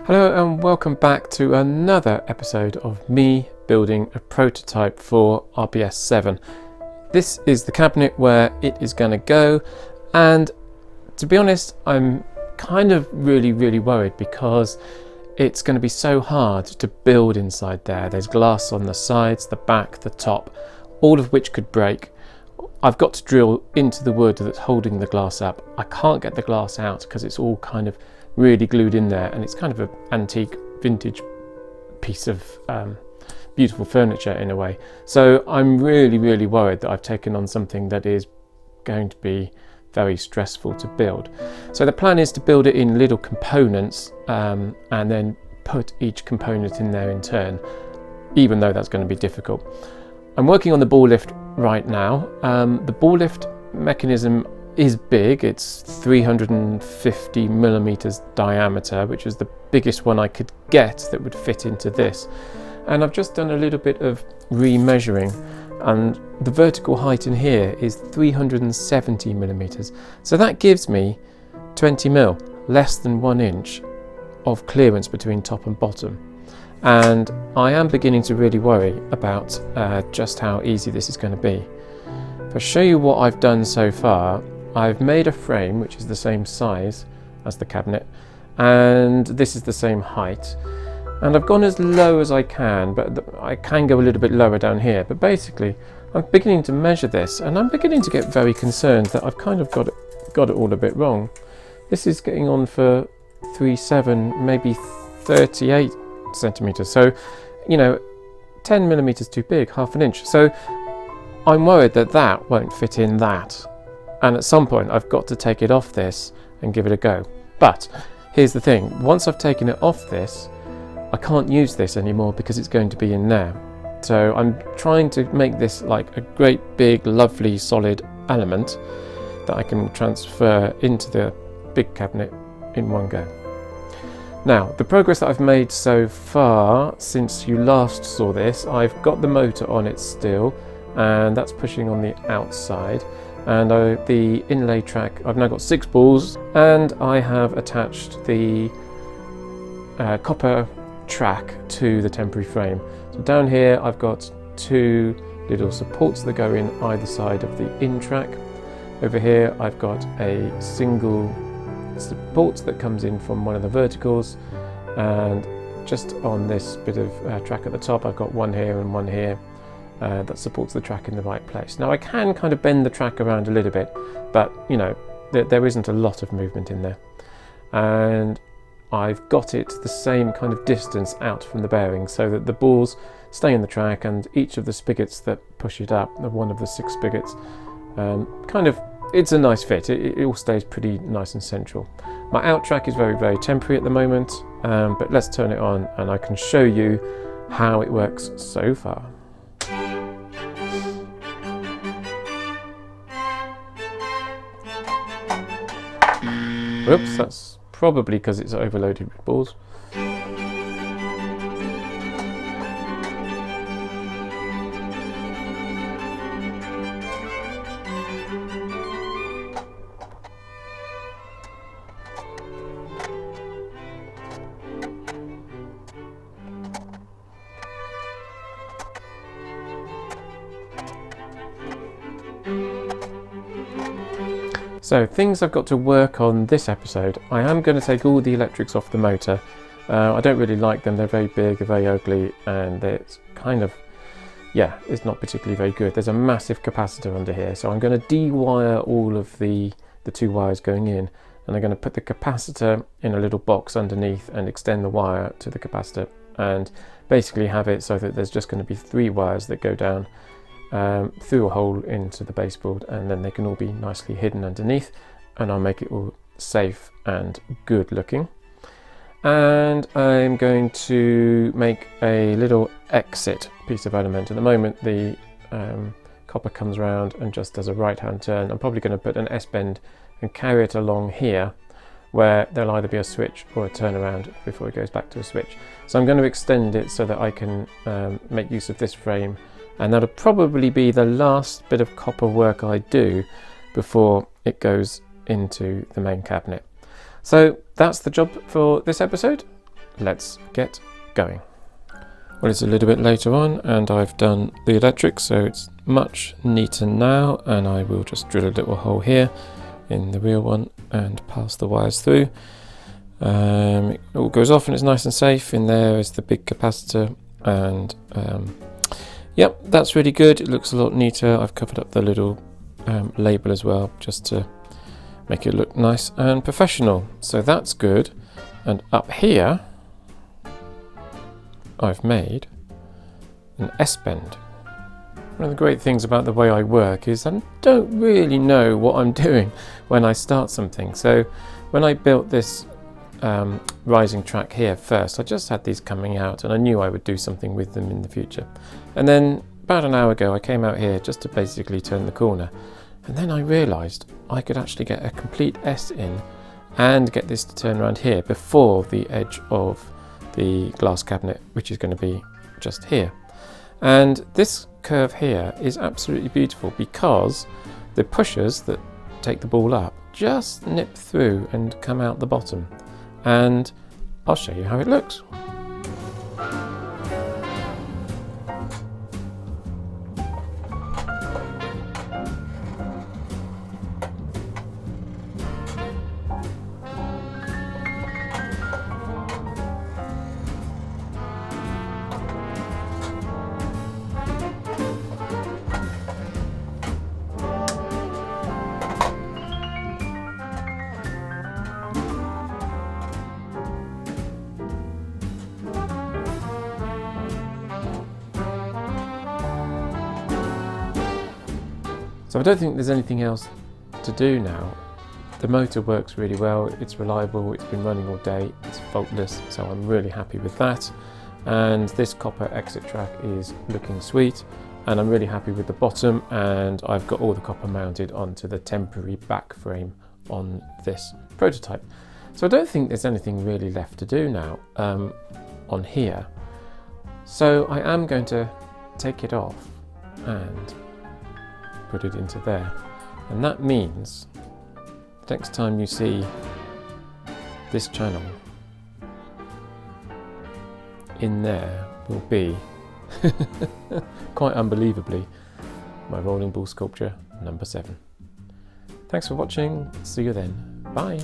Hello and welcome back to another episode of me building a prototype for RBS 7. This is the cabinet where it is going to go, and to be honest I'm kind of really worried because it's going to be so hard to build inside there. There's glass on the sides, the back, the top, all of which could break. I've got to drill into the wood that's holding the glass up. I can't get the glass out because it's all kind of really glued in there, and it's kind of an antique vintage piece of beautiful furniture in a way. So I'm really worried that I've taken on something that is going to be very stressful to build. So the plan is to build it in little components and then put each component in there in turn, even though that's going to be difficult. I'm working on the ball lift right now. The ball lift mechanism is big. It's 350 millimeters diameter, which is the biggest one I could get that would fit into this. And I've just done a little bit of remeasuring, and the vertical height in here is 370 millimeters. So that gives me 20 mil, less than 1 inch of clearance between top and bottom. And I am beginning to really worry about just how easy this is going to be. If I show you what I've done so far, I've made a frame which is the same size as the cabinet, and this is the same height, and I've gone as low as I can, but I can go a little bit lower down here. But basically I'm beginning to measure this, and I'm beginning to get very concerned that I've kind of got it all a bit wrong. This is getting on for 37, maybe 38 centimeters, so 10 millimeters too big, half an inch. So I'm worried that that won't fit in that. And at some point I've got to take it off this and give it a go. But here's the thing, once I've taken it off this, I can't use this anymore because it's going to be in there. So I'm trying to make this like a great big lovely solid element that I can transfer into the big cabinet in one go. Now, the progress that I've made so far since you last saw this, I've got the motor on it still, and that's pushing on the outside. And the inlay track, I've now got 6 balls, and I have attached the copper track to the temporary frame. So down here I've got 2 little supports that go in either side of the in track. Over here I've got a single support that comes in from one of the verticals, and just on this bit of track at the top I've got one here and one here. That supports the track in the right place. Now I can kind of bend the track around a little bit, but there isn't a lot of movement in there. And I've got it the same kind of distance out from the bearing so that the balls stay in the track, and each of the spigots that push it up, one of the 6 spigots, it's a nice fit. It all stays pretty nice and central. My out track is very temporary at the moment, but let's turn it on and I can show you how it works so far. Whoops, that's probably because it's overloaded with balls. So things I've got to work on this episode. I am going to take all the electrics off the motor. I don't really like them, they're very big, they're very ugly, and it's it's not particularly very good. There's a massive capacitor under here, so I'm going to de-wire all of the 2 wires going in, and I'm going to put the capacitor in a little box underneath and extend the wire to the capacitor, and basically have it so that there's just going to be 3 wires that go down through a hole into the baseboard, and then they can all be nicely hidden underneath, and I'll make it all safe and good looking. And I'm going to make a little exit piece of element. At the moment the copper comes around and just does a right hand turn. I'm probably going to put an S-bend and carry it along here, where there'll either be a switch or a turnaround before it goes back to a switch. So I'm going to extend it so that I can make use of this frame, and that'll probably be the last bit of copper work I do before it goes into the main cabinet. So that's the job for this episode. let's get going. Well, it's a little bit later on and I've done the electrics, so it's much neater now, and I will just drill a little hole here in the real one and pass the wires through. It all goes off and it's nice and safe. In there is the big capacitor, and yep, that's really good. It looks a lot neater. I've covered up the little label as well, just to make it look nice and professional, so that's good. And up here I've made an S-bend. One of the great things about the way I work is I don't really know what I'm doing when I start something. So when I built this rising track here first, I just had these coming out and I knew I would do something with them in the future. And then about an hour ago I came out here just to basically turn the corner, and then I realised I could actually get a complete S in and get this to turn around here before the edge of the glass cabinet, which is going to be just here. And this curve here is absolutely beautiful because the pushers that take the ball up just nip through and come out the bottom, and I'll show you how it looks. So I don't think there's anything else to do now. The motor works really well, it's reliable, it's been running all day, it's faultless, so I'm really happy with that. And this copper exit track is looking sweet, and I'm really happy with the bottom, and I've got all the copper mounted onto the temporary back frame on this prototype. So I don't think there's anything really left to do now on here. So I am going to take it off and put it into there, and that means the next time you see this channel, in there will be quite unbelievably my rolling ball sculpture number 7. Thanks for watching, see you then, bye.